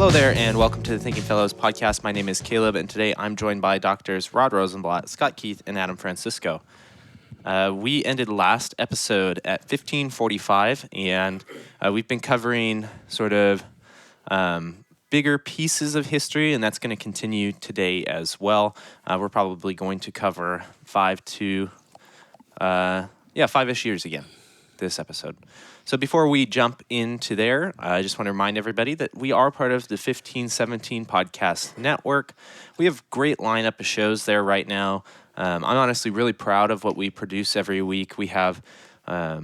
Hello there, and welcome to the Thinking Fellows podcast. My name is Caleb, and today I'm joined by Doctors Rod Rosenblatt, Scott Keith, and Adam Francisco. We ended last episode at 1545, and we've been covering sort of bigger pieces of history, and that's going to continue today as well. We're probably going to cover 5-ish years again this episode. So before we jump into there, I just want to remind everybody that we are part of the 1517 Podcast Network. We have a great lineup of shows there right now. I'm honestly really proud of what we produce every week. We have a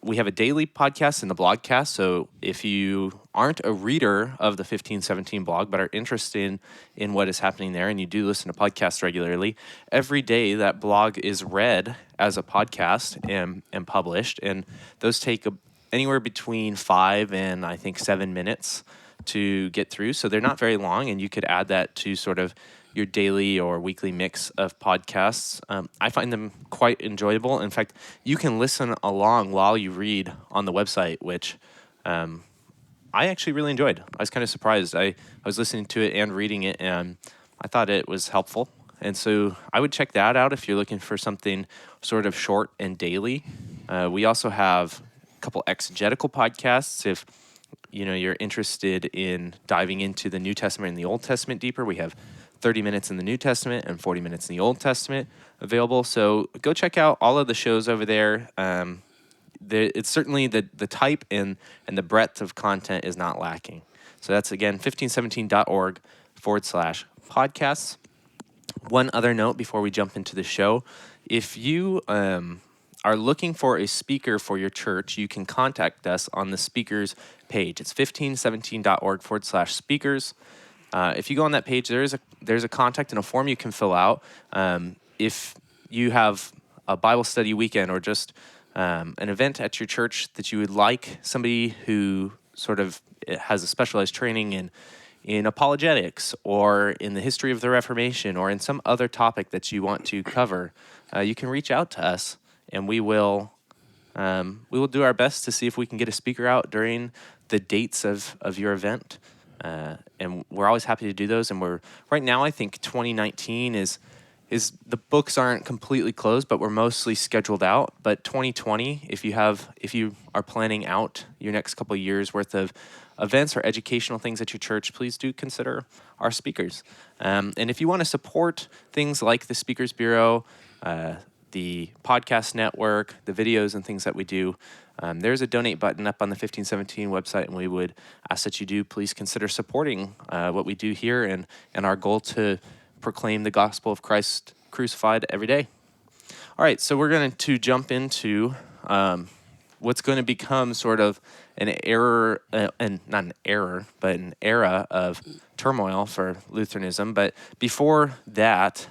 daily podcast and the blogcast, so if you aren't a reader of the 1517 blog but are interested in what is happening there and you do listen to podcasts regularly, every day that blog is read as a podcast and published, and those take anywhere between 5 and I think 7 minutes to get through, so they're not very long, and you could add that to sort of your daily or weekly mix of podcasts. I find them quite enjoyable. In fact, you can listen along while you read on the website, which I actually really enjoyed. I was kind of surprised. I was listening to it and reading it, and I thought it was helpful. And so I would check that out if you're looking for something sort of short and daily. We also have a couple exegetical podcasts. If you're interested in diving into the New Testament and the Old Testament deeper, we have 30 minutes in the New Testament and 40 minutes in the Old Testament available. So go check out all of the shows over there. It's certainly the type and the breadth of content is not lacking. So that's, again, 1517.org/podcasts. One other note before we jump into the show. If you are looking for a speaker for your church, you can contact us on the speakers page. It's 1517.org/speakers. If you go on that page, there's a contact and a form you can fill out. If you have a Bible study weekend or just an event at your church that you would like somebody who sort of has a specialized training in apologetics or in the history of the Reformation or in some other topic that you want to cover, you can reach out to us, and we will do our best to see if we can get a speaker out during the dates of your event. And we're always happy to do those. And right now, I think 2019 is the books aren't completely closed, but we're mostly scheduled out. But 2020, if you are planning out your next couple of years worth of events or educational things at your church, please do consider our speakers. And if you want to support things like the Speakers Bureau, the podcast network, the videos and things that we do, there's a donate button up on the 1517 website, and we would ask that you do please consider supporting what we do here and our goal to proclaim the gospel of Christ crucified every day. All right, so we're going to jump into what's going to become sort of an era of turmoil for Lutheranism. But before that,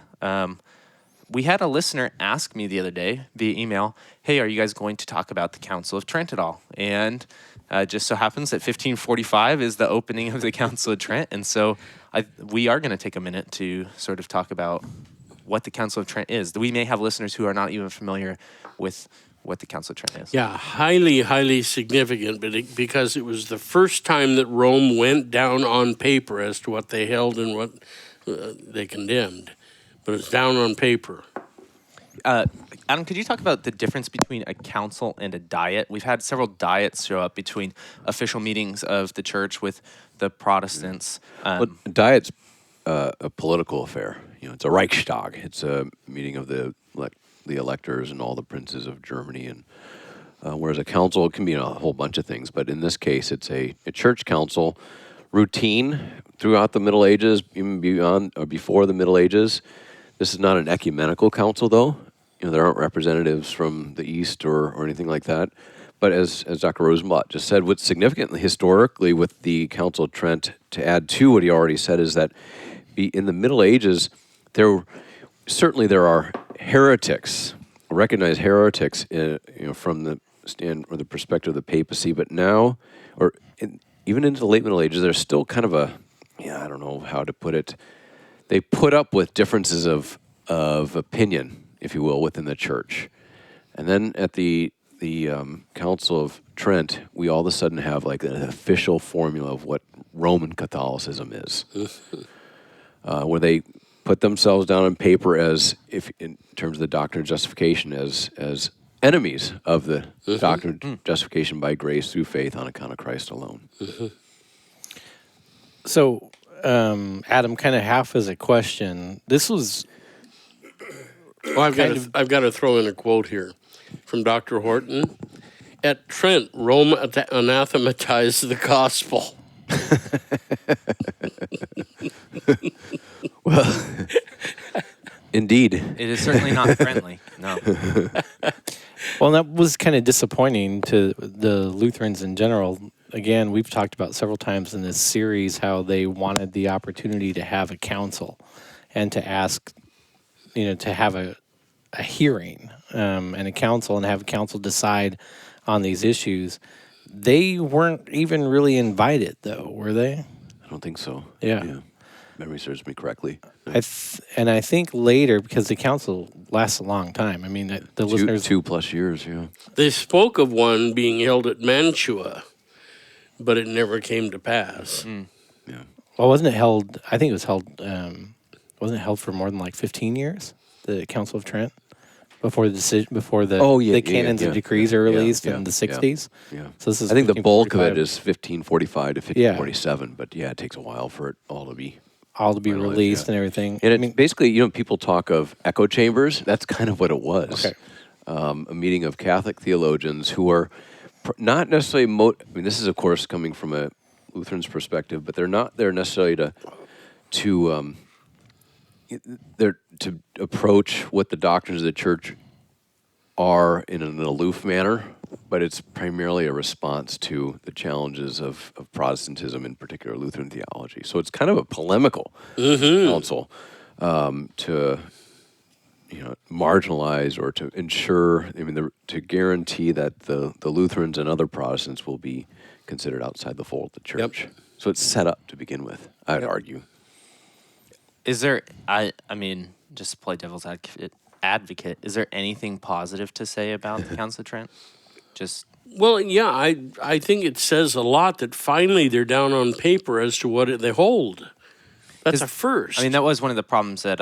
we had a listener ask me the other day via email, hey, are you guys going to talk about the Council of Trent at all? And just so happens that 1545 is the opening of the Council of Trent. And so we are going to take a minute to sort of talk about what the Council of Trent is. We may have listeners who are not even familiar with what the Council of Trent is. Yeah, highly, highly significant, because it was the first time that Rome went down on paper as to what they held and what they condemned. But it's down on paper. Adam, could you talk about the difference between a council and a diet? We've had several diets show up between official meetings of the church with the Protestants. Well, a diet's a political affair. It's a Reichstag. It's a meeting of the electors and all the princes of Germany. And whereas a council can be a whole bunch of things, but in this case, it's a church council. Routine throughout the Middle Ages, even beyond or before the Middle Ages. This is not an ecumenical council, though. There aren't representatives from the East or anything like that. But as Dr. Rosenblatt just said, what's significant historically with the Council of Trent, to add to what he already said, is that in the Middle Ages, there are heretics, recognized heretics, from the stand or the perspective of the papacy. But now, even into the late Middle Ages, there's still kind of I don't know how to put it. They put up with differences of opinion, if you will, within the church. And then at the Council of Trent, we all of a sudden have like an official formula of what Roman Catholicism is, where they put themselves down on paper as, if in terms of the doctrine of justification, as enemies of the doctrine of justification by grace through faith on account of Christ alone. So, Adam, kind of half as a question. This was Well, I've got to throw in a quote here from Dr. Horton. At Trent, Rome anathematized the gospel. Well, indeed. It is certainly not friendly. No. well, that was kind of disappointing to the Lutherans in general. Again, we've talked about several times in this series how they wanted the opportunity to have a council and to ask, to have a hearing and a council and have a council decide on these issues. They weren't even really invited, though, were they? I don't think so. Yeah. Memory serves me correctly. And I think later, because the council lasts a long time. I mean, the listeners 2+ years. Yeah. They spoke of one being held at Mantua, but it never came to pass. Yeah. Well, wasn't it held? I think it was held. Wasn't it held for more than like 15 years? The Council of Trent, before the decision, before the canons and decrees are released in the 60s. Yeah. So this is. I think the bulk of it is 1545 to 1547, Yeah. but it takes a while for it all to be released and everything. And it, basically, people talk of echo chambers. That's kind of what it was. Okay. A meeting of Catholic theologians who are not necessarily. This is, of course, coming from a Lutheran's perspective, but they're not there necessarily to approach what the doctrines of the church are in an aloof manner, but it's primarily a response to the challenges of Protestantism, in particular Lutheran theology. So it's kind of a polemical council to marginalize or to ensure, to guarantee that the Lutherans and other Protestants will be considered outside the fold of the church. Yep. So it's set up to begin with, I'd argue. Is there, just to play devil's advocate, is there anything positive to say about the Council of Trent? Well, yeah, I think it says a lot that finally they're down on paper as to what they hold. That's a first. That was one of the problems at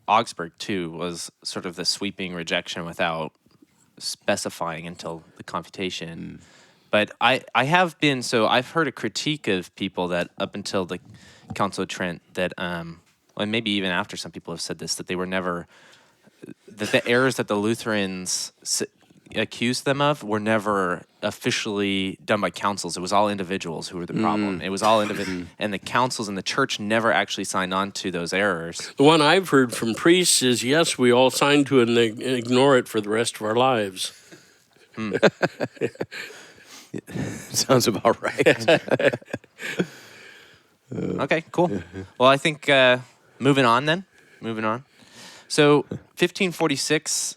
Augsburg, too, was sort of the sweeping rejection without specifying until the confutation. But I've heard a critique of people that up until the Council of Trent that, and maybe even after some people have said this, that they were never, that the errors that the Lutherans accused them of were never officially done by councils. It was all individuals who were the problem. It was all and the councils and the church never actually signed on to those errors. The one I've heard from priests is, yes, we all signed to it and ignore it for the rest of our lives. Sounds about right. Okay, cool. Well, I think moving on. So 1546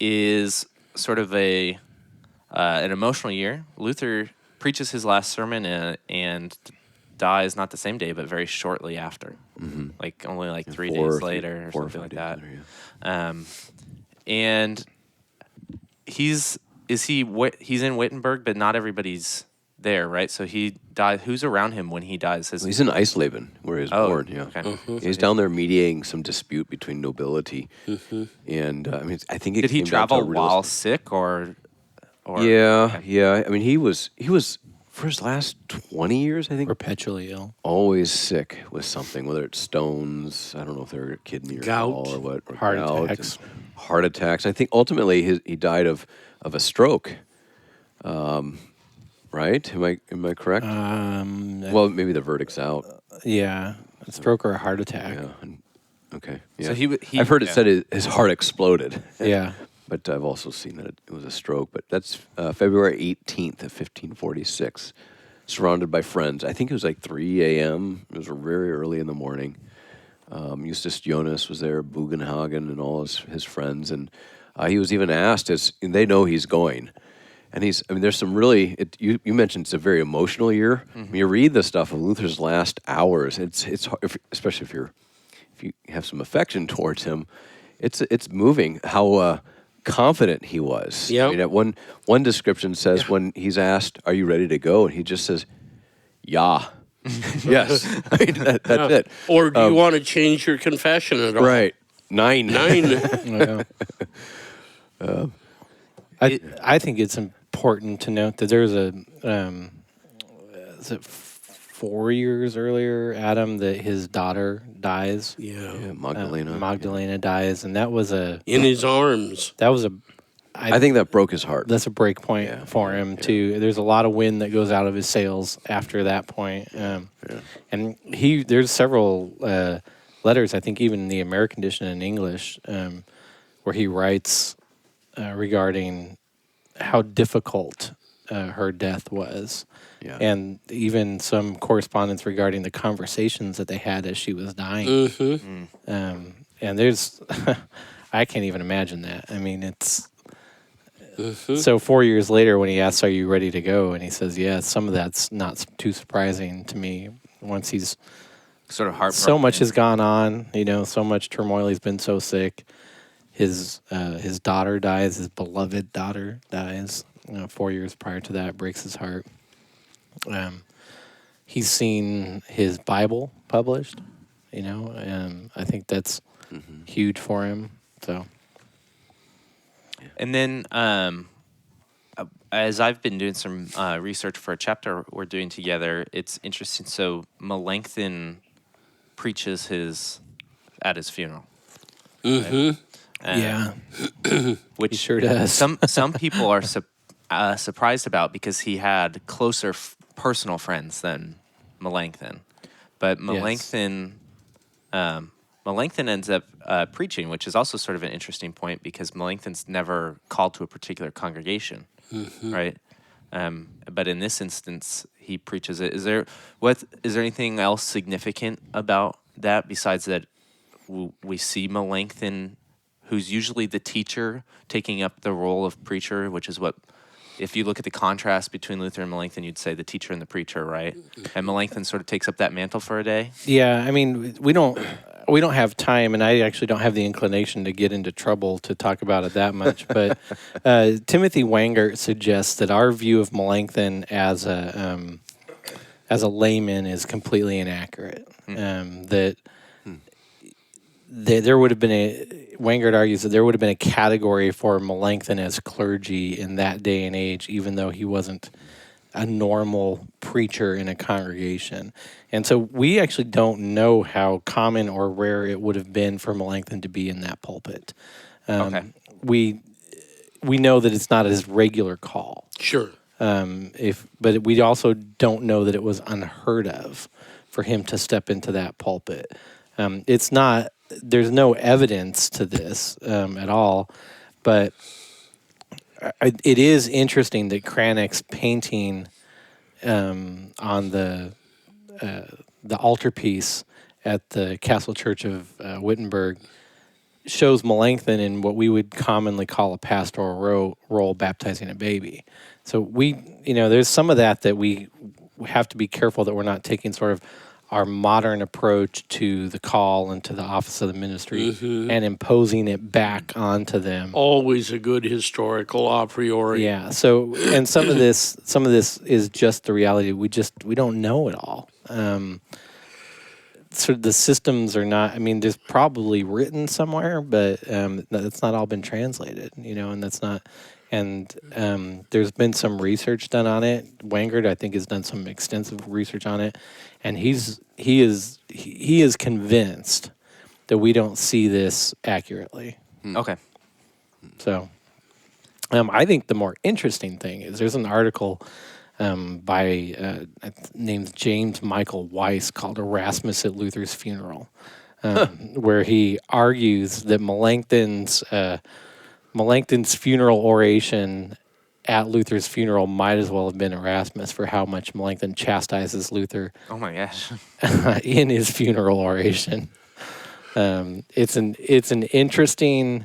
is sort of an emotional year. Luther preaches his last sermon and dies not the same day, but very shortly after, only 3 days later or something like that. Later, yeah. And he's in Wittenberg, but not everybody's there, right? So he died. Who's around him when he dies? He's in Eisleben, where he was born. Yeah, okay. He's down there mediating some dispute between nobility, and I think did he travel while sick or? Yeah. He was for his last 20 years, I think, Perpetually ill. always sick with something, whether it's stones. I don't know if they're kidney or Gout. gall or what. Or Heart gout attacks. and heart attacks. I think ultimately he died of a stroke. Right? Am I correct? Well, maybe the verdict's out. Yeah, a stroke or a heart attack. Yeah. Okay. Yeah. So he I've heard it said his heart exploded. Yeah. But I've also seen that it was a stroke. But that's February 18th of 1546. Surrounded by friends. I think it was 3 a.m. It was very early in the morning. Eustace Jonas was there, Bugenhagen, and all his friends. And he was even asked, and they know he's going. And there's some really, you mentioned it's a very emotional year. When you read the stuff of Luther's last hours, it's hard, especially if you have some affection towards him, it's moving how confident he was. Yep. One description says when he's asked, "Are you ready to go?" and he just says, Yeah. Yes. I mean, that's it. Or do you want to change your confession at all? Right. 9. 9. Yeah. I think it's important to note that there's a is it 4 years earlier, Adam, that his daughter dies. Yeah, Magdalena. Magdalena dies, and that was a In his arms. I think that broke his heart. that's a break point for him too. There's a lot of wind that goes out of his sails after that point. And there's several letters, I think even in the American edition in English, where he writes regarding how difficult her death was. Yeah. And even some correspondence regarding the conversations that they had as she was dying. Mm-hmm. And there's, I can't even imagine that. I mean, it's, Mm-hmm. so 4 years later when he asks, are you ready to go? And he says, yeah, some of that's not too surprising to me once he's, Sort of heartbroken. so much has gone on, so much turmoil. He's been so sick. His daughter dies, his beloved daughter dies. 4 years prior to that, breaks his heart. He's seen his Bible published, and I think that's huge for him. So, And then, as I've been doing some research for a chapter we're doing together, it's interesting. So Melanchthon preaches at his funeral. Mm-hmm. yeah, Which he sure does. some people are surprised about because he had closer personal friends than Melanchthon. But Melanchthon ends up preaching, which is also sort of an interesting point because Melanchthon's never called to a particular congregation, right? But in this instance, he preaches it. Is there anything else significant about that besides that we see Melanchthon, who's usually the teacher, taking up the role of preacher, which is what, if you look at the contrast between Luther and Melanchthon, you'd say the teacher and the preacher, right? And Melanchthon sort of takes up that mantle for a day. Yeah, I mean, we don't have time, and I actually don't have the inclination to get into trouble to talk about it that much. But Timothy Wangert suggests that our view of Melanchthon as a layman is completely inaccurate. That there would have been Wangert argues that there would have been a category for Melanchthon as clergy in that day and age, even though he wasn't a normal preacher in a congregation. And so we actually don't know how common or rare it would have been for Melanchthon to be in that pulpit. We know that it's not his regular call. Sure. But we also don't know that it was unheard of for him to step into that pulpit. It's not. There's no evidence to this at all, but it is interesting that Cranach's painting on the altarpiece at the Castle Church of Wittenberg shows Melanchthon in what we would commonly call a pastoral role, baptizing a baby. So there's some of that we have to be careful that we're not taking sort of our modern approach to the call and to the office of the ministry and imposing it back onto them. Always a good historical a priori. Yeah. So, and some of this is just the reality. We don't know it all. So the systems are not. I mean, there's probably written somewhere, but that's not all been translated. And that's not. And there's been some research done on it. Wangert, I think, has done some extensive research on it, and he is convinced that we don't see this accurately. Okay. So, I think the more interesting thing is there's an article by named James Michael Weiss called "Erasmus at Luther's Funeral," where he argues that Melanchthon's funeral oration at Luther's funeral might as well have been Erasmus for how much Melanchthon chastises Luther. Oh my gosh! In his funeral oration, it's an interesting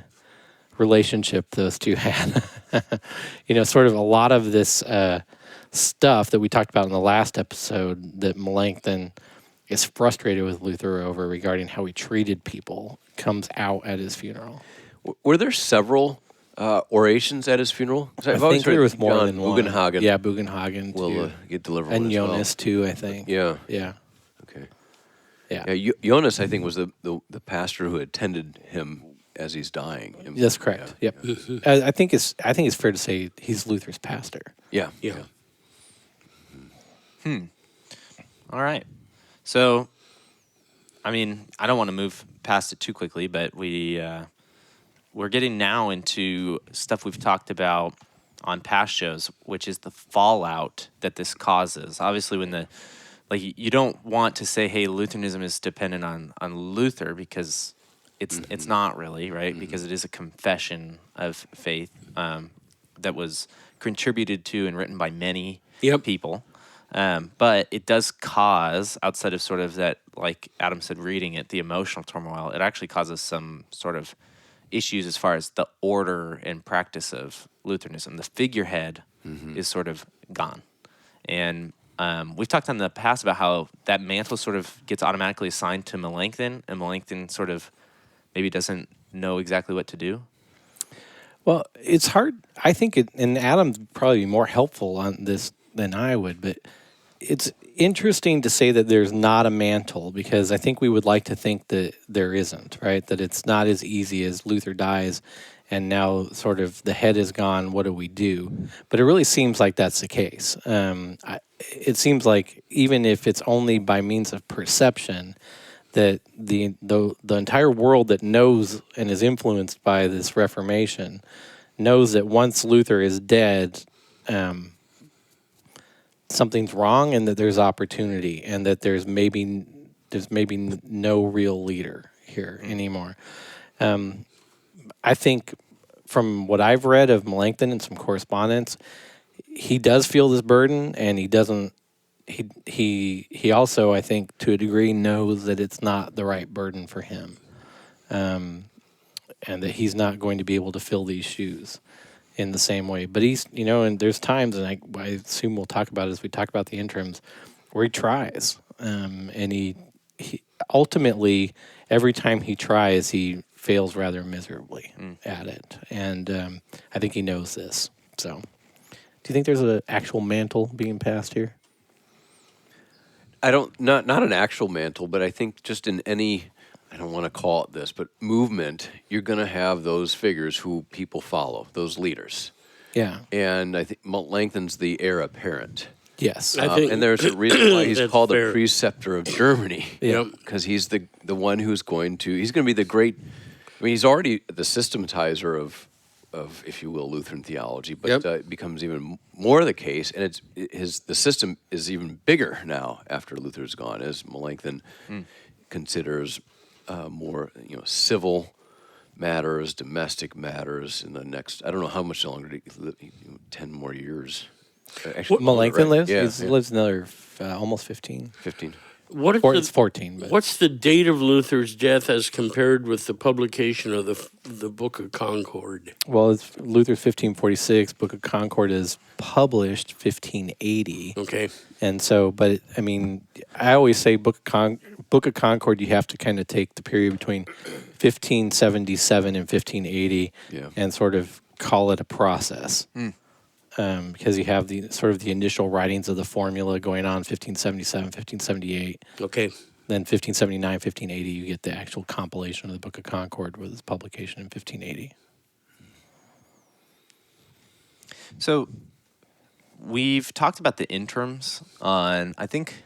relationship those two had. Sort of a lot of this stuff that we talked about in the last episode that Melanchthon is frustrated with Luther over regarding how he treated people comes out at his funeral. Were there several orations at his funeral? 'Cause I I've always think there heard was more John than one. Bugenhagen Yeah, Bugenhagen will too. get delivered And as well. Jonas too, I think. Yeah. Yeah. Okay. Yeah. Yeah. Jonas, I think, was the pastor who attended him as he's dying. That's correct. Yeah. Yep. I think it's fair to say he's Luther's pastor. Yeah. Yeah. All right. So, I mean, I don't want to move past it too quickly, but we're getting now into stuff we've talked about on past shows, which is the fallout that this causes. Obviously, when you don't want to say, hey, Lutheranism is dependent on Luther, because it's not really, right? Because it is a confession of faith that was contributed to and written by many people. But it does cause, outside of sort of that, like Adam said, reading it, the emotional turmoil, it actually causes some sort of issues as far as the order and practice of Lutheranism. The figurehead is sort of gone. And we've talked in the past about how that mantle sort of gets automatically assigned to Melanchthon, and Melanchthon sort of maybe doesn't know exactly what to do. Well, it's hard. I think and Adam's probably more helpful on this than I would, but it's interesting to say that there's not a mantle, because I think we would like to think that there isn't, right? That it's not as easy as Luther dies and now sort of the head is gone, what do we do? But it really seems like that's the case. It seems like even if it's only by means of perception, that the entire world that knows and is influenced by this Reformation knows that once Luther is dead, something's wrong, and that there's opportunity, and that there's maybe no real leader here anymore. I think from what I've read of Melanchthon and some correspondence, he does feel this burden, and he doesn't. He also, I think, to a degree, knows that it's not the right burden for him, and that he's not going to be able to fill these shoes in the same way. But he's, and there's times, and I assume we'll talk about it as we talk about the interims, where he tries, and he ultimately, every time he tries, he fails rather miserably at it, and I think he knows this. So, do you think there's an actual mantle being passed here? I don't, not an actual mantle, but I think just in any, I don't want to call it this, but movement, you're going to have those figures who people follow, those leaders. Yeah. And I think Melanchthon's the heir apparent. Yes. I think and there's a reason why he's called fair. the preceptor of Germany. Yep. Because he's the one who's going to be the great, I mean, he's already the systematizer of if you will, Lutheran theology, but it becomes even more the case, and the system is even bigger now after Luther's gone, as Melanchthon considers more civil matters, domestic matters in the next, I don't know how much longer, 10 more years. Actually, Melanchthon lives? Yeah, He lives another almost 15. 15. It's 14. But. What's the date of Luther's death as compared with the publication of the Book of Concord? Well, it's Luther's 1546. Book of Concord is published 1580. Okay. And so, but I mean, I always say Book of Concord, you have to kind of take the period between 1577 and 1580 and sort of call it a process. Because you have the sort of the initial writings of the formula going on 1577, 1578. Okay. Then 1579, 1580, you get the actual compilation of the Book of Concord with its publication in 1580. So we've talked about the interims on, I think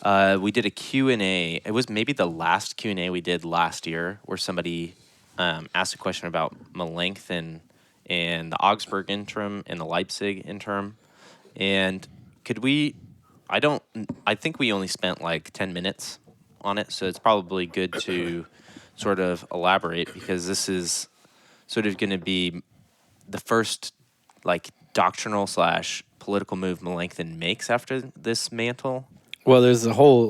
we did a Q&A. It was maybe the last Q&A we did last year, where somebody asked a question about Melanchthon and the Augsburg interim and the Leipzig interim. And I think we only spent like 10 minutes on it, so it's probably good to sort of elaborate, because this is sort of going to be the first like doctrinal / political move Melanchthon makes after this mantle. Well, there's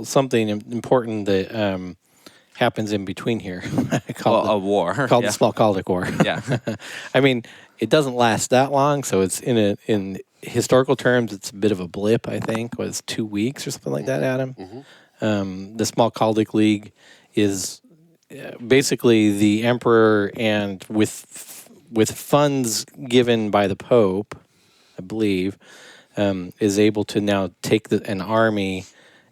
something important that happens in between here. A war. Called the Smalkaldic War. Yeah. I mean, it doesn't last that long, so it's in historical terms, it's a bit of a blip, I think. Was 2 weeks or something like that, Adam? The Smalkaldic League is basically the emperor, and with with funds given by the Pope, I believe, is able to now take an army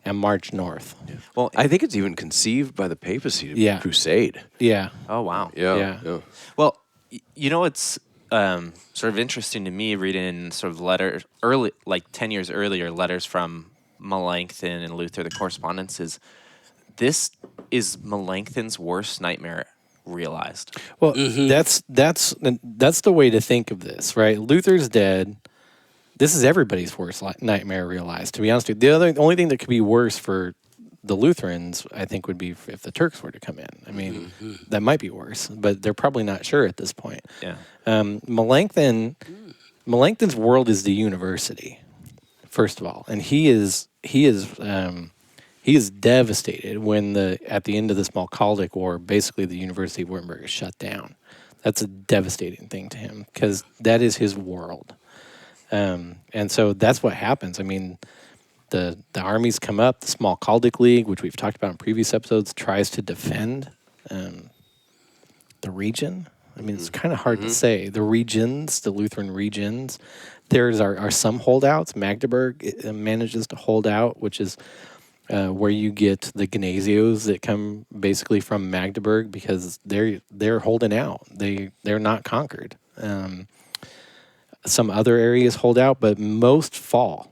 and march north. Well, I think it's even conceived by the papacy to Yeah. crusade. Yeah. oh wow. Yeah. Well, it's sort of interesting to me reading sort of letters early, like 10 years earlier, letters from Melanchthon and Luther, the correspondences. This is Melanchthon's worst nightmare realized. Well, that's the way to think of this, right? Luther's dead. This is everybody's worst nightmare realized. To be honest with you, the only thing that could be worse for the Lutherans, I think, would be if the Turks were to come in. I mean, that might be worse, but they're probably not sure at this point. Yeah. Melanchthon's world is the university, first of all, and he is devastated when at the end of the Smalcaldic War, basically the University of Wittenberg is shut down. That's a devastating thing to him because that is his world. And so that's what happens. I mean, the armies come up. The Smalcaldic League, which we've talked about in previous episodes, tries to defend the region. I mean, it's kind of hard to say. The regions, the Lutheran regions, there's are some holdouts. Magdeburg manages to hold out, which is where you get the Gnazios that come basically from Magdeburg because they're holding out. They're not conquered. Some other areas hold out, but most fall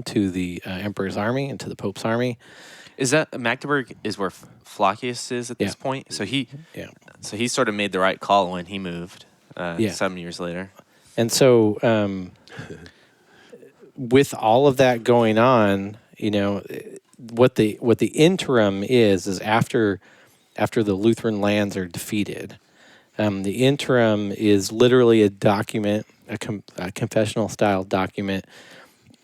to the Emperor's army and to the Pope's army. Is that Magdeburg is where Flacius is at this point? So he sort of made the right call when he moved some years later. And so with all of that going on, what the interim is after the Lutheran lands are defeated. The interim is literally a document, a confessional style document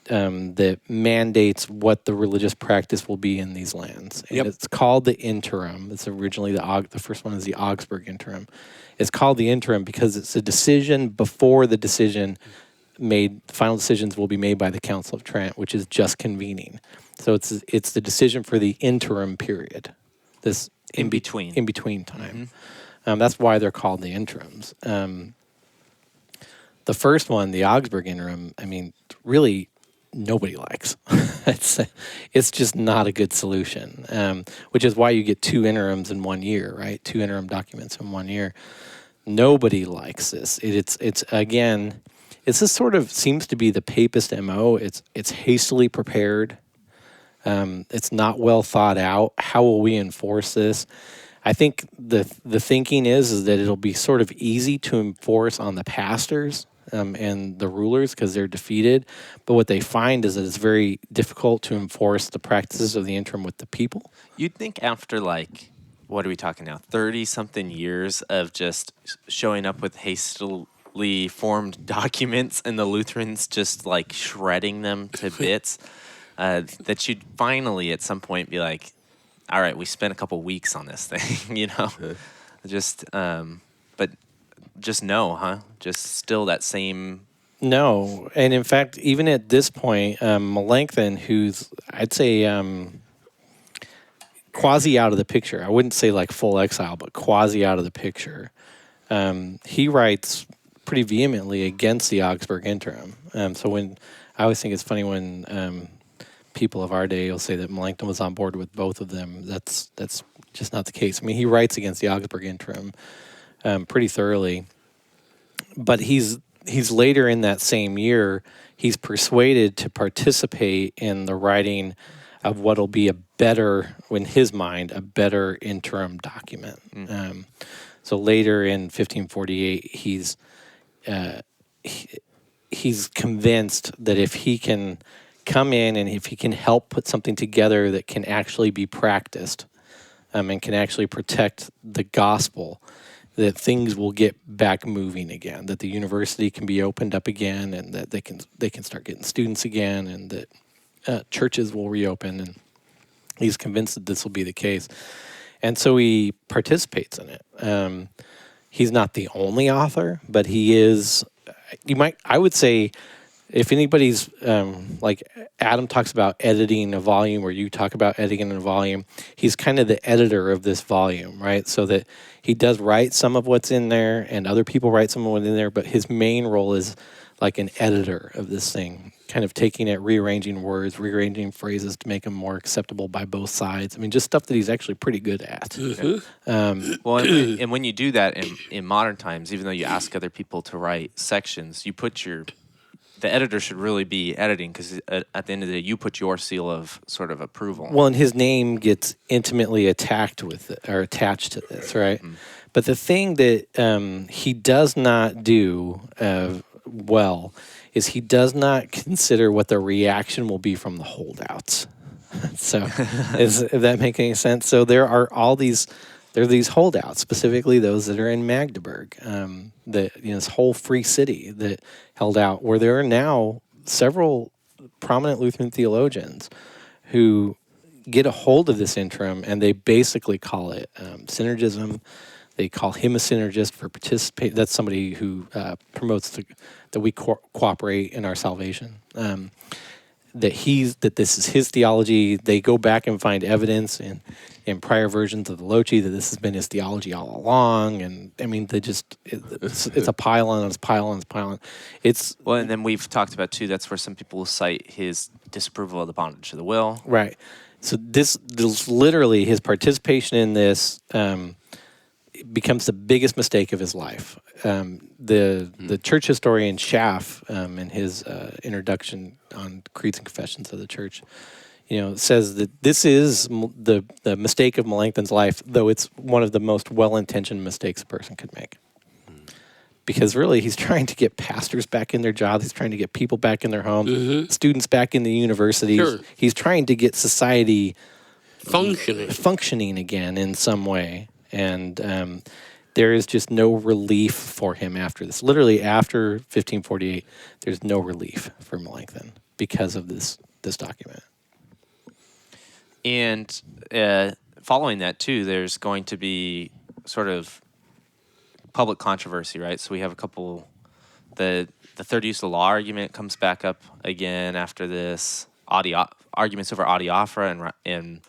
that mandates what the religious practice will be in these lands. And it's called the interim. It's originally the first one is the Augsburg interim. It's called the interim because it's a decision before the decision made. The final decisions will be made by the Council of Trent, which is just convening. So it's the decision for the interim period. This in between time. That's why they're called the interims. The first one, the Augsburg interim, I mean, really nobody likes. It's just not a good solution, which is why you get two interims in 1 year, right? Two interim documents in 1 year. Nobody likes this. It's this sort of seems to be the papist MO. It's hastily prepared. It's not well thought out. How will we enforce this? I think the thinking is that it'll be sort of easy to enforce on the pastors and the rulers because they're defeated. But what they find is that it's very difficult to enforce the practices of the interim with the people. You'd think after what are we talking now? 30-something years of just showing up with hastily formed documents and the Lutherans just shredding them to bits, that you'd finally at some point be like, all right, we spent a couple weeks on this thing, just, but just no, huh? Just still that same. No. And in fact, even at this point, Melanchthon, who's, I'd say, quasi out of the picture. I wouldn't say full exile, but quasi out of the picture. He writes pretty vehemently against the Augsburg interim. So I always think it's funny when people of our day will say that Melanchthon was on board with both of them. That's just not the case. I mean, he writes against the Augsburg interim pretty thoroughly, but he's later in that same year, he's persuaded to participate in the writing of what'll be in his mind, a better interim document. So later in 1548, he's convinced that if he can come in and if he can help put something together that can actually be practiced and can actually protect the gospel, that things will get back moving again, that the university can be opened up again, and that they can start getting students again, and that churches will reopen. And he's convinced that this will be the case, and so he participates in it. He's not the only author, but he is. I would say, if anybody's like Adam talks about editing a volume, or you talk about editing a volume, he's kind of the editor of this volume, right? So that he does write some of what's in there, and other people write some of what's in there, but his main role is like an editor of this thing, kind of taking it, rearranging words, rearranging phrases to make them more acceptable by both sides. I mean, just stuff that he's actually pretty good at. Well, and when you do that in modern times, even though you ask other people to write sections, you put the editor should really be editing, because at the end of the day, you put your seal of sort of approval. Well, and his name gets intimately attached with it, or attached to this, right? Mm-hmm. But the thing that he does not do well is he does not consider what the reaction will be from the holdouts. So, if that make any sense? So there are these holdouts, specifically those that are in Magdeburg, this whole free city that held out, where there are now several prominent Lutheran theologians who get a hold of this interim, and they basically call it synergism. They call him a synergist for participate. That's somebody who promotes that we cooperate in our salvation. That this is his theology. They go back and find evidence in prior versions of the Loci that this has been his theology all along. And I mean, it's a pile-on, it's pile-on, it's pile-on. Well, and then we've talked about too, that's where some people will cite his disapproval of the bondage of the will. Right. So this literally, his participation in this becomes the biggest mistake of his life. The church historian Schaff, in his introduction on Creeds and Confessions of the Church, says that this is the mistake of Melanchthon's life, though it's one of the most well-intentioned mistakes a person could make. Because really, he's trying to get pastors back in their jobs. He's trying to get people back in their homes, students back in the universities. Sure. He's trying to get society functioning again in some way. And there is just no relief for him after this. Literally, after 1548, there's no relief for Melanchthon because of this document. And following that, too, there's going to be sort of public controversy, right? So we have a couple, the third use of law argument comes back up again after this, arguments over adiaphora, and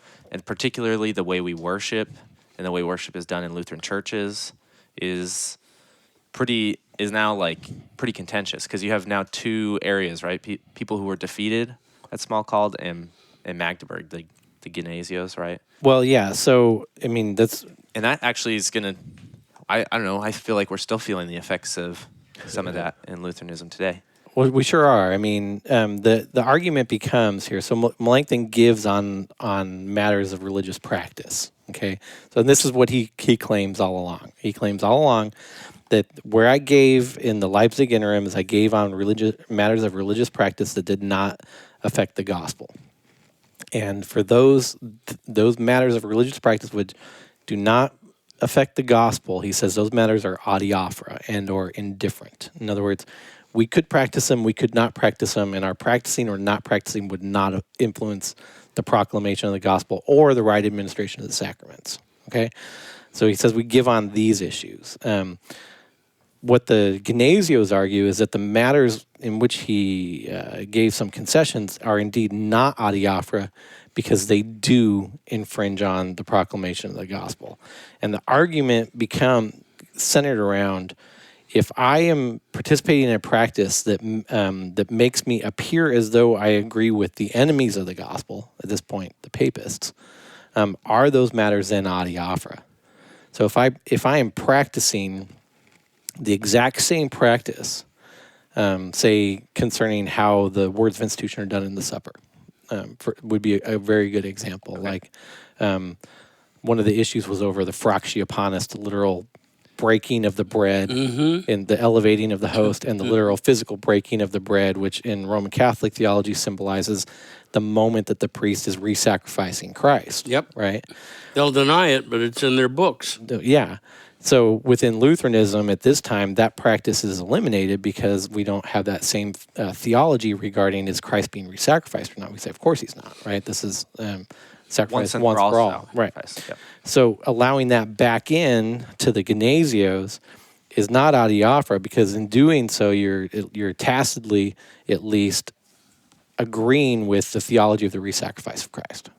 particularly the way we worship and the way worship is done in Lutheran churches is now like pretty contentious, because you have now two areas, right? People who were defeated at Smalcald and Magdeburg, the Gymnasios, right? Well, yeah. So I mean, that actually is gonna. I don't know. I feel like we're still feeling the effects of some of that in Lutheranism today. Well, we sure are. I mean, the argument becomes here. So Melanchthon gives on matters of religious practice. Okay, so this is what he claims all along. He claims all along that where I gave in the Leipzig interims, I gave on matters of religious practice that did not affect the gospel. And for those matters of religious practice which do not affect the gospel, he says those matters are adiaphora and or indifferent. In other words, we could practice them, we could not practice them, and our practicing or not practicing would not influence the proclamation of the gospel or the right administration of the sacraments. Okay? So he says we give on these issues. What the Gymnasios argue is that the matters in which he gave some concessions are indeed not adiaphora because they do infringe on the proclamation of the gospel. And the argument centered around, if I am participating in a practice that makes me appear as though I agree with the enemies of the gospel, at this point, the papists, are those matters then adiaphora? So if I am practicing the exact same practice, say concerning how the words of institution are done in the supper, would be a very good example. Okay. Like one of the issues was over the fractiopanis, the literal breaking of the bread, and the elevating of the host, and the literal physical breaking of the bread, which in Roman Catholic theology symbolizes the moment that the priest is re-sacrificing Christ. Yep. Right? They'll deny it, but it's in their books. Yeah. So within Lutheranism at this time, that practice is eliminated because we don't have that same theology regarding is Christ being re-sacrificed or not. We say, of course he's not, right? This is sacrifice once for all. Right. Yep. So allowing that back in to the Gymnasios is not adiaphora, because in doing so, you're tacitly, at least, agreeing with the theology of the re-sacrifice of Christ.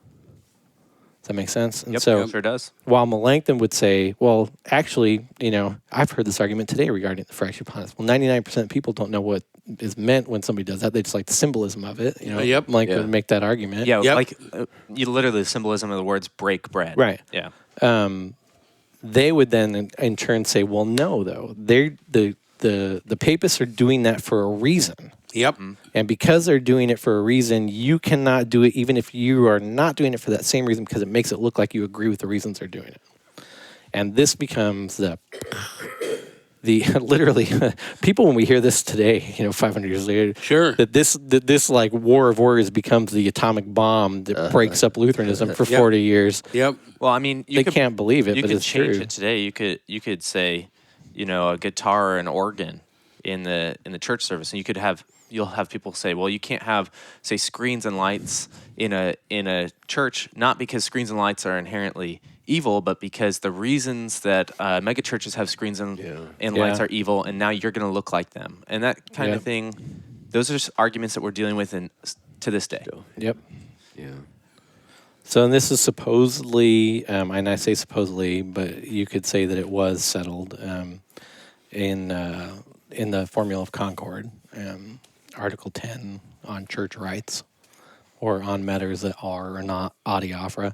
Does that make sense? And Yep, so, sure does. while Melanchthon would say, well, actually, I've heard this argument today regarding the fracture upon us. Well, 99% of people don't know what is meant when somebody does that. They just like the symbolism of it. Yep. Melanchthon Yeah. would make that argument. Yeah, Yep. like you literally the symbolism of the words break bread. Right. Yeah. They would then in turn say, well, no, though. The papists are doing that for a reason. Yep. And because they're doing it for a reason, you cannot do it even if you are not doing it for that same reason, because it makes it look like you agree with the reasons they're doing it. And this becomes the literally people, when we hear this today, 500 years later, Sure. that this like war of words becomes the atomic bomb that breaks up Lutheranism for 40 years. Yep. Well, I mean, They can't believe it, You but could it's change true. it today. You could say, a guitar or an organ in the church service, and you'll have people say, well, you can't have, say, screens and lights in a church, not because screens and lights are inherently evil, but because the reasons that mega churches have screens and lights are evil, and now you're going to look like them, and that kind of thing. Those are just arguments that we're dealing with to this day. Yep. Yeah. So, and this is supposedly, and I say supposedly, but you could say that it was settled in the Formula of Concord, Article 10 on church rights, or on matters that are or not adiaphora,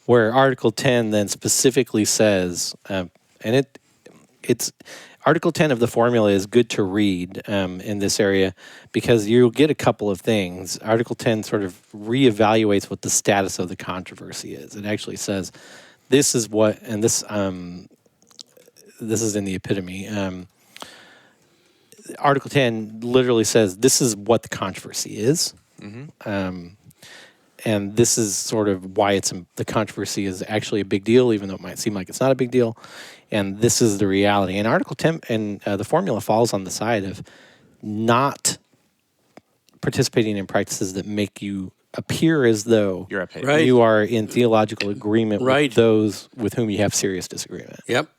where Article 10 then specifically says, and it's Article 10 of the formula is good to read in this area, because you'll get a couple of things. Article 10 sort of reevaluates what the status of the controversy is. It actually says, this is what, and this is in the epitome. Article 10 literally says, this is what the controversy is. And this is sort of why the controversy is actually a big deal, even though it might seem like it's not a big deal. And this is the reality. And Article 10 and the formula falls on the side of not participating in practices that make you appear as though You're a pagan. Right. you are in theological agreement Right. with those with whom you have serious disagreement. Yep.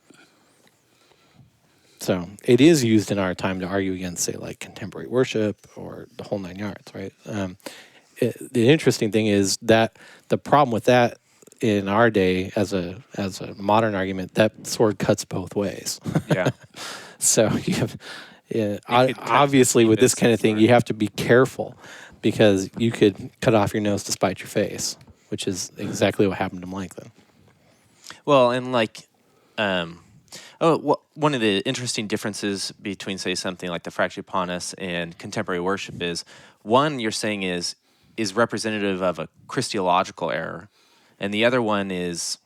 So it is used in our time to argue against, say, like contemporary worship or the whole nine yards, right? The interesting thing is that the problem with that in our day, as a modern argument, that sword cuts both ways. Yeah. So you have, could cut obviously, the with this deepest kind of thing, sword. you have to be careful, because you could cut off your nose to spite your face, which is exactly what happened to Melanchthon. Well, and one of the interesting differences between, say, something like the Fractio Panis and contemporary worship is, one, you're saying is representative of a Christological error, and the other one is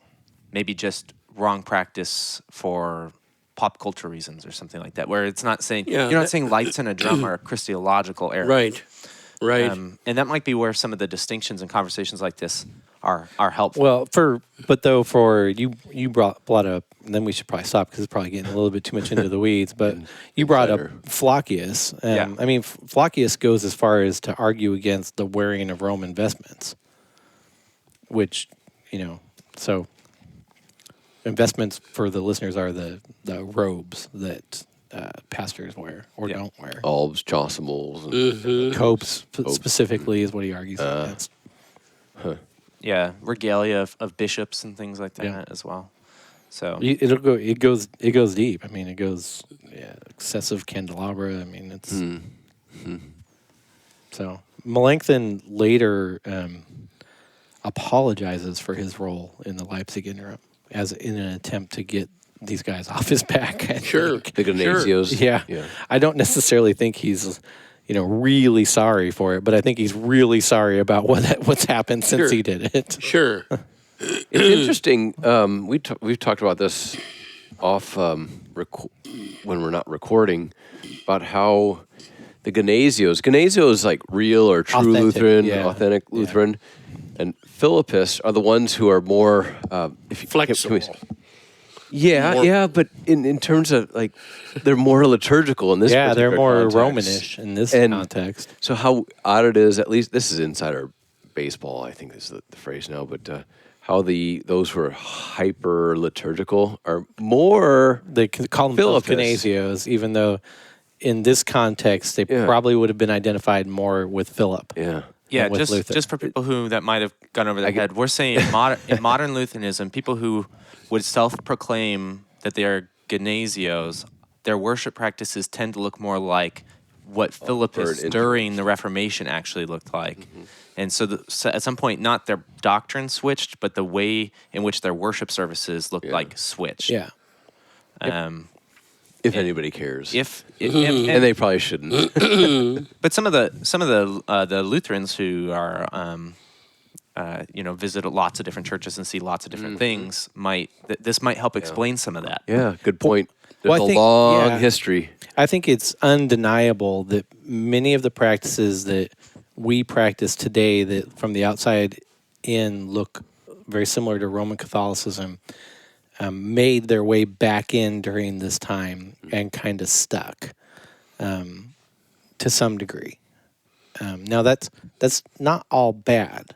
maybe just wrong practice for pop culture reasons or something like that, where it's not saying, Yeah, you're not saying lights in a drum are a Christological error. Right. Right. And that might be where some of the distinctions in conversations like this are helpful. Well, you brought up, and then we should probably stop because it's probably getting a little bit too much into the weeds. But you brought up Flacius. Yeah. I mean, Flacius goes as far as to argue against the wearing of Roman vestments, which, so investments for the listeners are the robes that pastors wear or don't wear. Albs, chasubles. And Copes specifically is what he argues against. Yeah, regalia of bishops and things like that Yeah. as well. So It goes deep. I mean, it goes excessive candelabra. I mean, it's so Melanchthon later apologizes for his role in the Leipzig interim as in an attempt to get these guys off his back. I Sure. think. the Ignatios. Yeah. I don't necessarily think he's really sorry for it, but I think he's really sorry about what's happened since Sure. he did it. Sure. It's interesting. We've talked about this off when we're not recording, about how the Ignatios is like real or true Authentic, Lutheran, yeah. authentic Lutheran, and Philippists are the ones who are more Flexible. Yeah, but in terms of like, they're more liturgical in this. Yeah, they're particular more context. Romanish in this And context. So how odd it is, at least this is insider baseball, I think is the phrase now, but how those who are hyper liturgical are more They call themselves Philippists. Canesios, even though in this context they Yeah. probably would have been identified more with Philip. Yeah. Yeah, with Luther. just for people who that might have gone over their head, we're saying in modern Lutheranism, people who would self-proclaim that they are Genesios, their worship practices tend to look more like what Philippists interims. during the Reformation actually looked like. And so at some point, not their doctrine switched, but the way in which their worship services looked like switched. Yeah. If anybody cares. And they probably shouldn't. but some of the Lutherans who are visit lots of different churches and see lots of different things this might help explain some of that. Yeah, good point. There's Well, I a think- long yeah. history. I think it's undeniable that many of the practices that we practice today that from the outside in look very similar to Roman Catholicism made their way back in during this time and kind of stuck to some degree. Now that's not all bad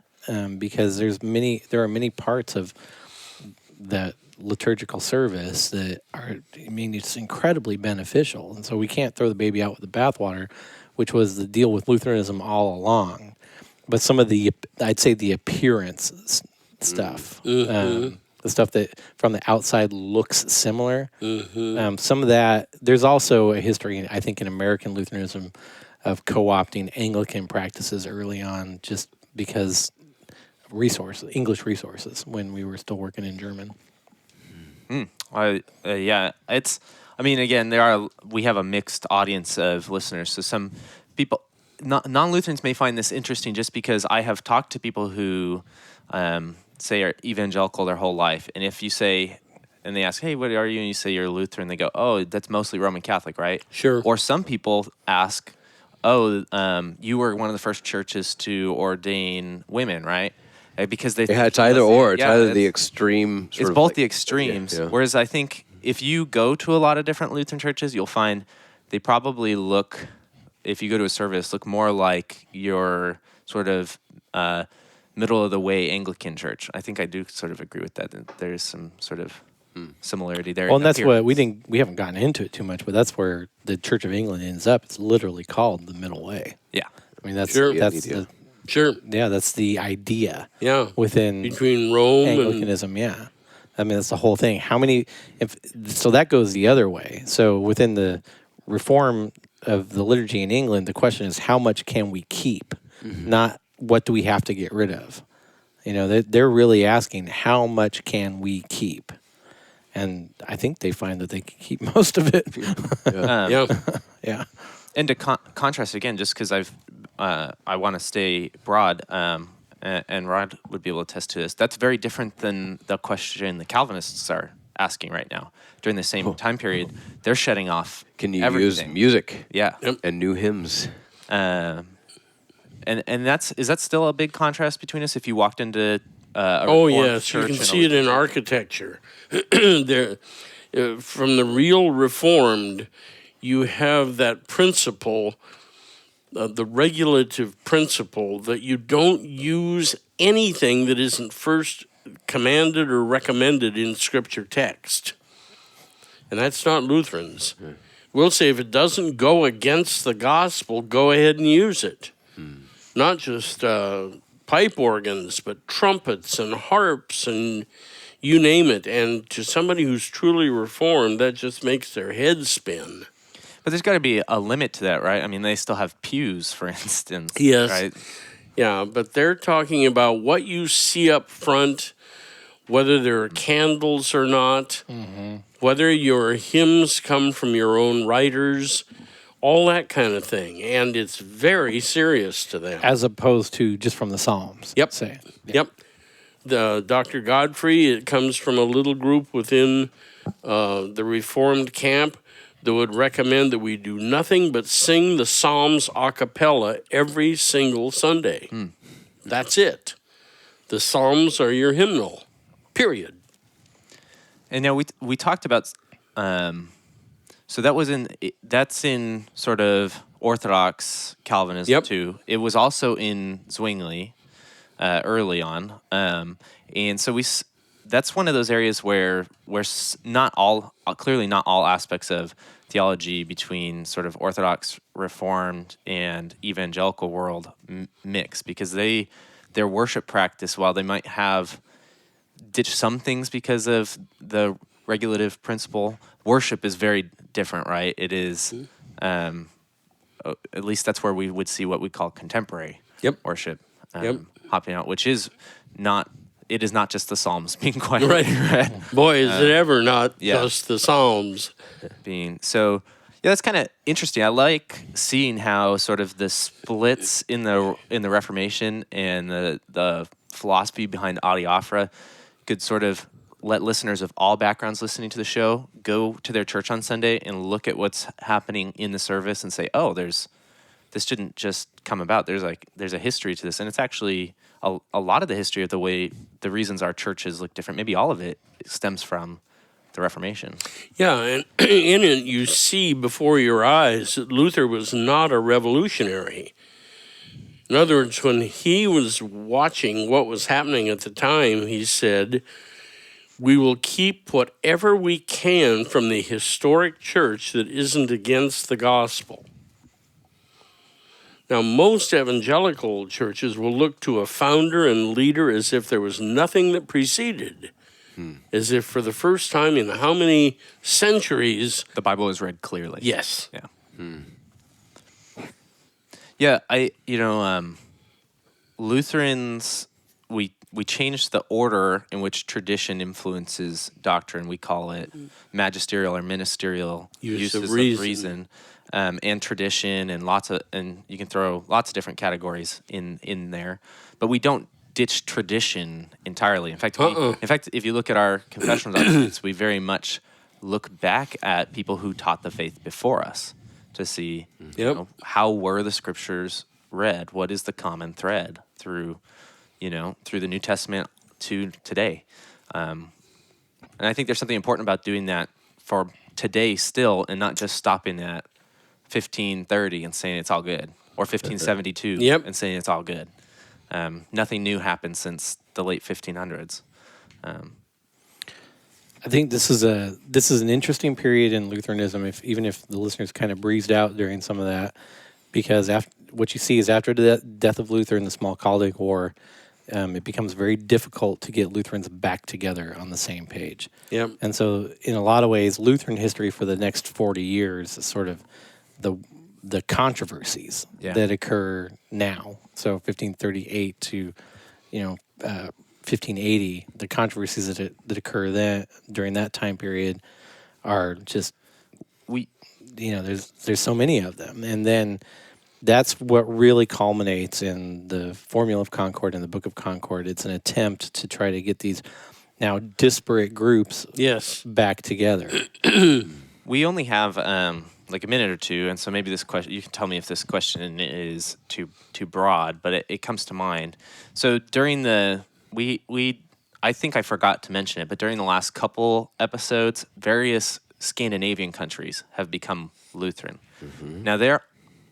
because there are many parts of that liturgical service that are, it's incredibly beneficial. And so we can't throw the baby out with the bathwater, which was the deal with Lutheranism all along. But some of I'd say the appearance stuff, the stuff that from the outside looks similar, some of that, there's also a history, I think, in American Lutheranism of co-opting Anglican practices early on just because English resources when we were still working in German. Yeah, again, we have a mixed audience of listeners. So some people, non-Lutherans may find this interesting just because I have talked to people who say are evangelical their whole life. And if you say, and they ask, hey, what are you? And you say you're Lutheran, they go, oh, that's mostly Roman Catholic, right? Sure. Or some people ask, oh, you were one of the first churches to ordain women, right? Because It's either or. It's either the extreme. It's both the extremes. Yeah. Whereas I think if you go to a lot of different Lutheran churches, you'll find they probably look, if you go to a service, look more like your sort of middle of the way Anglican church. I think I do sort of agree with that. There's some sort of similarity there. Well, and that's what we haven't gotten into it too much, but that's where the Church of England ends up. It's literally called the middle way. Yeah. I mean, that's Sure. that's the idea. Yeah. Within Between Rome Anglicanism, yeah. I mean, that's the whole thing. So that goes the other way. So within the reform of the liturgy in England, the question is how much can we keep, not what do we have to get rid of. They're really asking how much can we keep, and I think they find that they can keep most of it. Yeah. And to contrast again, just because I want to stay broad, and Rod would be able to attest to this. That's very different than the question the Calvinists are asking right now. During the same time period, they're shutting off. Can you everything. use music? Yeah. And new hymns? And is that still a big contrast between us? If you walked into a Oh, Reformed yes. You church can and see it in architecture. There, from the real Reformed, you have that principle, the regulative principle, that you don't use anything that isn't first commanded or recommended in Scripture text. And that's not Lutherans. We'll say if it doesn't go against the gospel, go ahead and use it. Not just pipe organs, but trumpets and harps and you name it. And to somebody who's truly Reformed, that just makes their head spin. But there's got to be a limit to that, right? I mean, they still have pews, for instance. Yes. Right? Yeah, but they're talking about what you see up front, whether there are candles or not, whether your hymns come from your own writers, all that kind of thing. And it's very serious to them. As opposed to just from the Psalms. Yep. Say. Yep. The Dr. Godfrey, it comes from a little group within the Reformed camp that would recommend that we do nothing but sing the Psalms a cappella every single Sunday. That's it. The Psalms are your hymnal, period. And now we talked about, so that's in sort of Orthodox Calvinism Yep. too. It was also in Zwingli. early on, and so that's one of those areas where not all clearly not all aspects of theology between sort of Orthodox, Reformed, and evangelical world mix, because their worship practice, while they might have ditched some things because of the regulative principle, worship is very different, right? It is, at least that's where we would see what we call contemporary Yep. worship Yep. hopping out, which is not. It is not just the Psalms being Right. quietly read. Boy, is it ever not yeah. just the Psalms. Being so, yeah, that's kind of interesting. I like seeing how sort of the splits in the Reformation and the philosophy behind adiaphora could sort of let listeners of all backgrounds listening to the show go to their church on Sunday and look at what's happening in the service and say, oh, this didn't just come about. There's a history to this, and it's actually a lot of the history of the reasons our churches look different. Maybe all of it stems from the Reformation. Yeah, and in it you see before your eyes that Luther was not a revolutionary. In other words, when he was watching what was happening at the time, he said, we will keep whatever we can from the historic church that isn't against the gospel. Now, most evangelical churches will look to a founder and leader as if there was nothing that preceded. As if for the first time in how many centuries... The Bible is read clearly. Yes. Yeah. Yeah, Lutherans, we changed the order in which tradition influences doctrine. We call it magisterial or ministerial uses of reason. And tradition, and you can throw lots of different categories in there, but we don't ditch tradition entirely. In fact, if you look at our confessional documents, we very much look back at people who taught the faith before us to see how were the scriptures read. What is the common thread through the New Testament to today? And I think there's something important about doing that for today still, and not just stopping at 1530 and saying it's all good, or 1572 and saying it's all good. Nothing new happened since the late 1500s. I think this is an interesting period in Lutheranism, even if the listeners kind of breezed out during some of that, because what you see is after the death of Luther in the Smalcaldic War, it becomes very difficult to get Lutherans back together on the same page. Yep. And so in a lot of ways, Lutheran history for the next 40 years is sort of the controversies that occur now. So 1538 to 1580, the controversies that occur during that time period are just there's so many of them, and then that's what really culminates in the Formula of Concord and the Book of Concord. It's an attempt to try to get these now disparate groups back together. We only have like a minute or two, and so maybe this question, you can tell me if this question is too broad, but it comes to mind. So during I think I forgot to mention it, but during the last couple episodes, various Scandinavian countries have become Lutheran. Mm-hmm. Now they're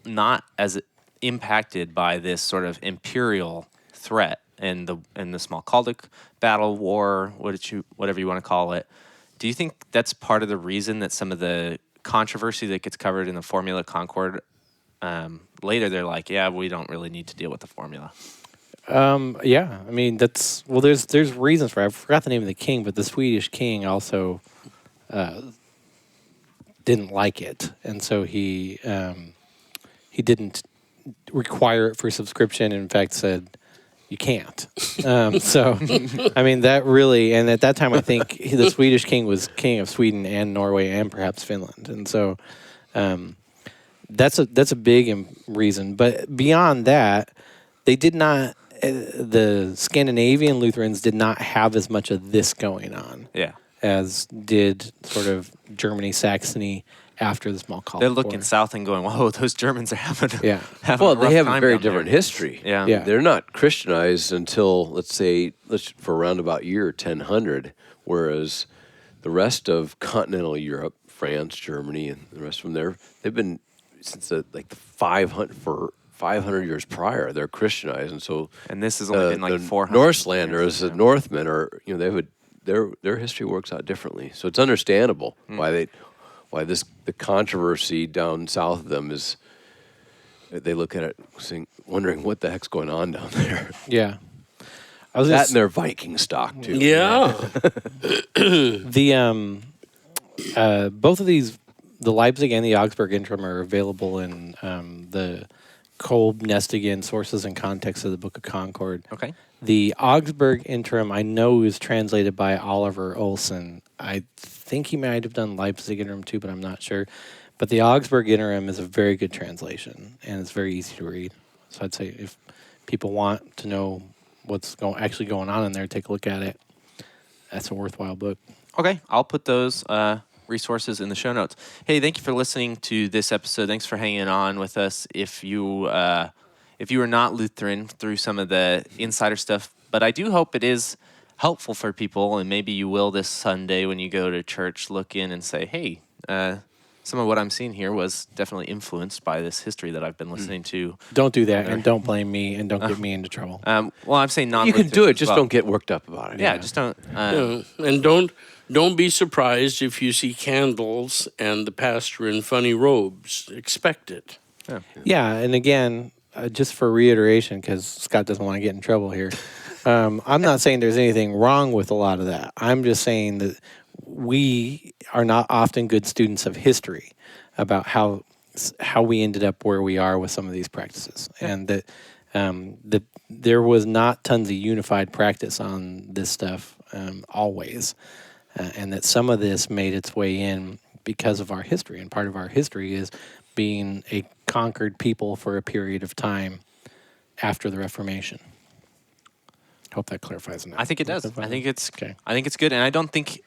not as impacted by this sort of imperial threat and the Smalcaldic battle, war, whatever you want to call it. Do you think that's part of the reason that some of the controversy that gets covered in the Formula Concord, later they're like, yeah, we don't really need to deal with the formula? Yeah, I mean there's reasons for it. I forgot the name of the king, but the Swedish king also didn't like it, and so he didn't require it for subscription. In fact, said you can't. So, I mean, that really, and at that time, I think the Swedish king was king of Sweden and Norway and perhaps Finland, and so that's a big reason. But beyond that, they did not. The Scandinavian Lutherans did not have as much of this going on, as did sort of Germany, Saxony after the Smalcaldic. They're looking south and going, "Whoa, those Germans are having they have a very different history. Yeah, they're not Christianized until let's for around about year 1000, whereas the rest of continental Europe, France, Germany, and the rest of them they've been since the 500 for 500 years prior. They're Christianized, and so And this has only been like the 400 Norselanders, years. the Northmen, are their history works out differently. So it's understandable why the controversy down south of them is. They look at it, wondering what the heck's going on down there. Yeah. I was That and their Viking stock too. Yeah. both of these, the Leipzig and the Augsburg interim, are available in the Kolb-Nestigen Sources and Context of the Book of Concord. Okay. The Augsburg interim, I know, is translated by Oliver Olsen. I think he might have done Leipzig interim too, but I'm not sure. But the Augsburg interim is a very good translation, and it's very easy to read. So I'd say if people want to know what's actually going on in there, take a look at it. That's a worthwhile book. Okay, I'll put those resources in the show notes. Hey, thank you for listening to this episode. Thanks for hanging on with us. If you are not Lutheran, through some of the insider stuff, but I do hope it is helpful for people, and maybe you will this Sunday when you go to church look in and say, hey, some of what I'm seeing here was definitely influenced by this history that I've been listening to. Don't do that, and don't blame me, and don't get me into trouble. Well, I'm saying non. You can do it, just don't get worked up about it. Yeah, just don't. And don't be surprised if you see candles and the pastor in funny robes. Expect it. Yeah, and again, just for reiteration, because Scott doesn't want to get in trouble here, I'm not saying there's anything wrong with a lot of that. I'm just saying that we are not often good students of history about how we ended up where we are with some of these practices, and that there was not tons of unified practice on this stuff always, and that some of this made its way in because of our history, and part of our history is being a conquered people for a period of time after the Reformation. Hope that clarifies enough. I think it does. I think it's okay. I think it's good, and I don't think,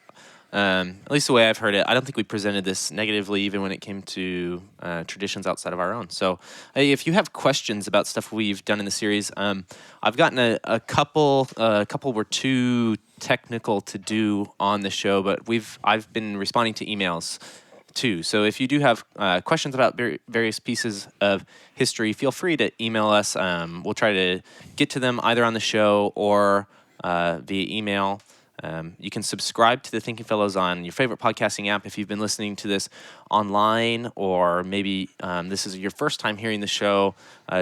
at least the way I've heard it, I don't think we presented this negatively, even when it came to traditions outside of our own. So, if you have questions about stuff we've done in the series, I've gotten a couple were too technical to do on the show, but I've been responding to emails too. So if you do have questions about various pieces of history, feel free to email us. We'll try to get to them either on the show or via email. You can subscribe to the Thinking Fellows on your favorite podcasting app if you've been listening to this online, or maybe this is your first time hearing the show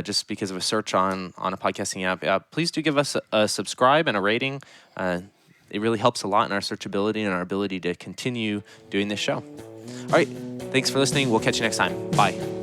just because of a search on a podcasting app. Please do give us a subscribe and a rating. It really helps a lot in our searchability and our ability to continue doing this show. All right, thanks for listening. We'll catch you next time. Bye.